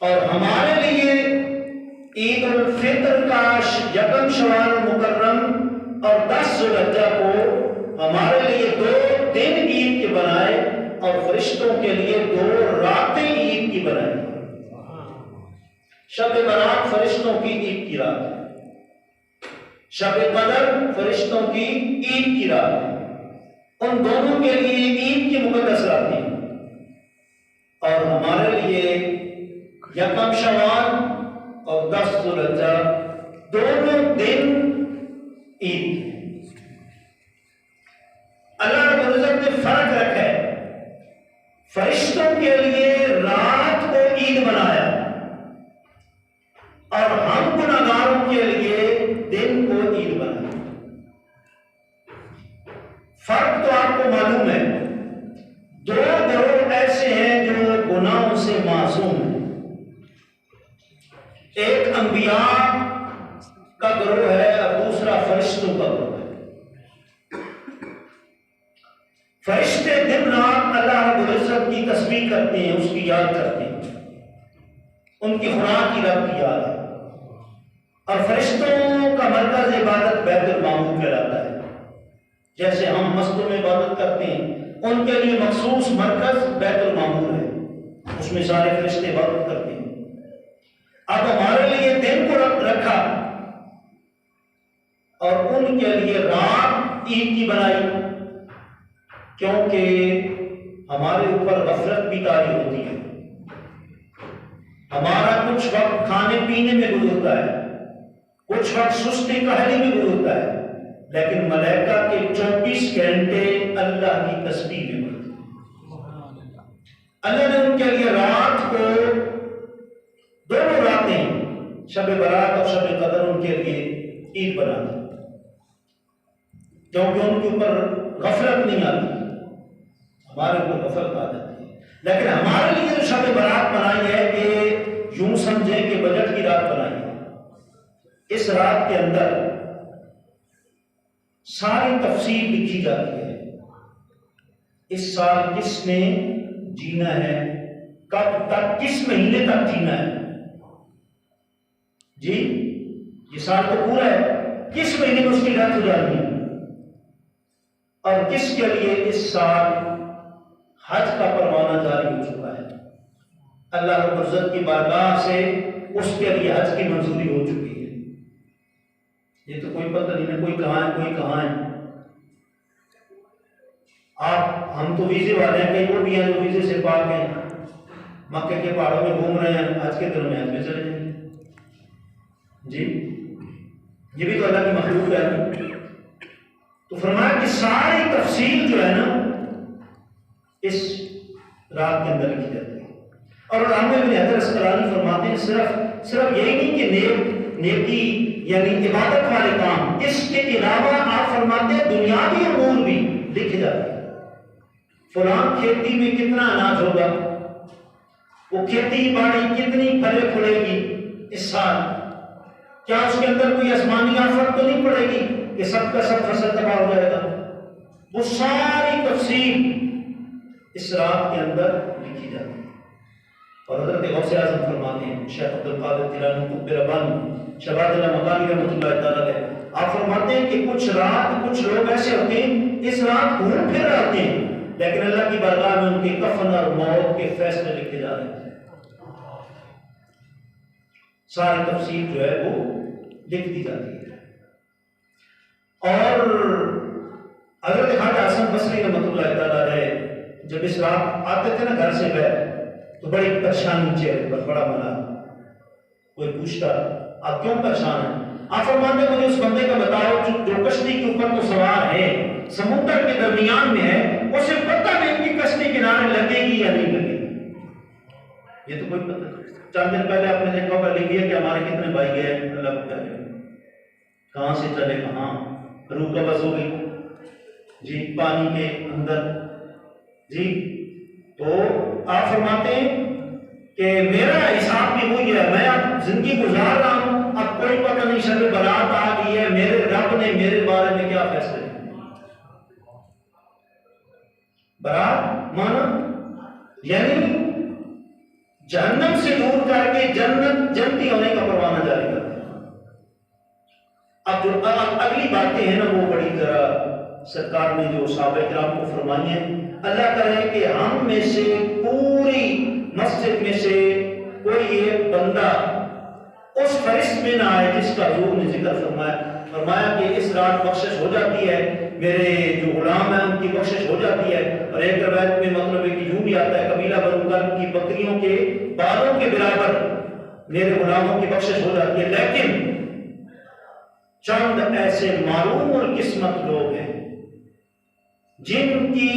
اور ہمارے لیے عید الفطر کا یکم شوال مکرم اور 10 ذوالحجہ کو ہمارے لیے 2 دن عید کے بنائے اور فرشتوں کے لیے 2 راتیں عید کی بنائی۔ شب برات فرشتوں کی عید کی رات ہے، شب قدر فرشتوں کی عید کی رات ہے، ان دونوں کے لیے عید کی مقدس راتیں اور ہمارے لیے یکم شوال اور 10 ذوالحجہ دونوں دن عید۔ اللہ رب العزت نے فرق رکھا ہے، فرشتوں کے لیے رات کو عید بنایا اور ہم گناہگاروں کے لیے دن کو عید بنایا۔ فرق تو آپ کو معلوم ہے، 2 گروہ ایسے ہیں جو گناہوں سے معصوم ہیں، ایک انبیاء کا گروہ ہے اور دوسرا فرشتوں کا گروہ ہے۔ فرشتے دن رات اللہ رب العزت کی تسبیح کرتے ہیں، اس کی یاد کرتے ہیں، ان کی خوراک کی رب کی یاد ہے، اور فرشتوں کا مرکز عبادت بیت المعمور کہلاتا ہے۔ جیسے ہم مسجدوں میں عبادت کرتے ہیں، ان کے لیے مخصوص مرکز بیت المعمور ہے، اس میں سارے فرشتے عبادت کرتے ہیں۔ اب ہمارے لیے دن کو رکھا اور ان کے لیے رات عید کی بنائی، کیونکہ ہمارے اوپر غفلت بھی طاری ہوتی ہے، ہمارا کچھ وقت کھانے پینے میں گزرتا ہے، کچھ وقت سستی کاہلی میں گزرتا ہے، لیکن ملائکہ کے 24 گھنٹے اللہ کی تسبیح میں گزرتے ہیں۔ اللہ نے ان کے لیے رات کو دونوں راتیں، شب برات اور شب قدر، ان کے لیے عید بنا دی، کیونکہ ان کے اوپر غفلت نہیں آتی، ہمارے اوپر غفلت آ جاتی ہے۔ لیکن ہمارے لیے جو شب برات بنائی ہے کہ یوں سمجھیں کہ بجٹ کی رات بنائی ہے، اس رات کے اندر ساری تفصیل لکھی جاتی ہے، اس سال کس نے جینا ہے، کب تک، کس مہینے تک جینا ہے، جی یہ سال تو پورا ہے، کس مہینے میں اس کی ڈیتھ ہو جانی ہے، اور کس کے لیے اس سال حج کا پروانہ جاری ہو چکا ہے، اللہ رب العزت کی بارگاہ سے اس کے لیے حج کی منظوری ہو چکی ہے۔ یہ تو کوئی پتہ نہیں ہے، کوئی کہاں ہے کوئی کہاں ہے۔ ہم تو ویزے والے ہیں، کئی وہ بھی ہیں جو ویزے سے پاک ہیں، مکے کے پہاڑوں میں گھوم رہے ہیں، حج کے دن میں حج میں چلے جائیں جی، یہ بھی تو اللہ کی مخلوق ہے۔ تو فرمایا کہ ساری تفصیل جو ہے نا اس رات کے اندر لکھی جاتی ہے۔ اور علامہ ابن حجر اسقلانی فرماتے ہیں صرف یہی نہیں کہ نیکی یعنی عبادت والے کام، اس کے علاوہ آپ فرماتے ہیں دنیاوی امور بھی لکھے جاتے ہیں۔ فلاں کھیتی میں کتنا اناج ہوگا، وہ کھیتی باڑی کتنی پھلے پھولے گی اس سال، کیا اس کے اندر کوئی آسمانی آفت تو نہیں پڑے گی کہ سب کا سب فصل تباہ ہو جائے گا، وہ ساری تفصیل اس رات کے اندر لکھی جاتی ہے۔ اور حضرت غوث اعظم فرماتے ہیں، شیخ عبد القادر جیلانی قطب ربانی شواہد اللہ مکانی رحمۃ اللہ تعالیٰ علیہ، آپ فرماتے ہیں کہ کچھ لوگ ایسے ہوتے ہیں اس رات گھوم پھر رہتے ہیں، لیکن اللہ کی بارگاہ میں ان کے کفن اور موت کے فیصلے لکھے جا رہے ہیں، ساری تفصیل جو ہے وہ لکھ دی جاتی ہے۔ اور حضرت خواجہ حسن بصری رحمۃ اللہ تعالیٰ علیہ جب اس رات آتے تھے نا گھر سے گئے تو بڑی پریشانی چہرے پر، بڑا ملا، کوئی پوچھتا آپ کیوں پریشان ہیں، آپ فرماتے مجھے اس بندے کا بتاؤ جو کشتی کے اوپر تو سوار ہے، سمندر کے درمیان میں ہے، اسے پتہ نہیں کہ کشتی کنارے لگے گی یا نہیں لگے گی، یہ تو کوئی پتہ نہیں۔ چند دن پہلے آپ نے دیکھا ہوگا لیبیا کہ ہمارے کتنے بھائی گئے، اللہ کو کہہ رہے کہاں سے چلے کہاں، روح قبض ہو گئی جی پانی کے اندر جی۔ تو آپ فرماتے ہیں کہ میرا حساب بھی وہی ہے، میں اب زندگی گزار رہا ہوں، اب کوئی پتہ نہیں شب برات آ گئی ہے، میرے رب نے میرے بارے میں کیا فیصلے کیے۔ برات مانا یعنی جہنم سے دور کر کے جنتی ہونے کا پروانہ جاری کرتے ہیں۔ اب جو اگلی باتیں ہیں نا وہ بڑی ذرا سرکار نے جو صحابہ کرام کو فرمائی ہیں، اللہ کرے کہ ہم میں سے پوری مسجد میں سے کوئی ایک بندہ اس فہرست میں نہ آئے جس کا حضور نے ذکر فرمایا کہ اس رات بخشش ہو جاتی ہے، میرے جو غلام ہیں ان کی بخشش ہو جاتی ہے۔ اور ایک روایت میں مطلب ہے کہ یوں بھی آتا ہے قبیلہ بنو کلب کی بکریوں کے بالوں کے برابر میرے غلاموں کی بخشش ہو جاتی ہے۔ لیکن چند ایسے معلوم القسمت لوگ ہیں جن کی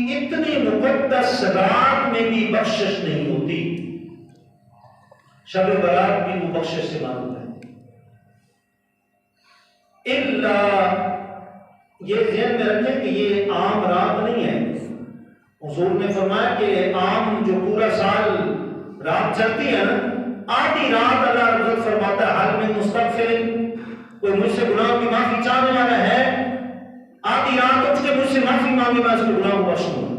اتنی مقدس رات میں بھی بخشش نہیں ہوتی، شب برات بھی وہ بخشش سے معلوم ہے۔ یہ ذہن میں رکھیں کہ یہ عام رات نہیں ہے۔ حضور نے فرمایا کہ عام جو پورا سال رات چلتی ہے نا، آدھی رات اللہ رب العزت فرماتا ہے حل من مستغفر، کوئی مجھ سے گناہوں کی معافی چاہنے والا ہے، آدھی رات اٹھ کے مجھ سے معافی مانگے، میں اس کے گناہ کو بخش دوں۔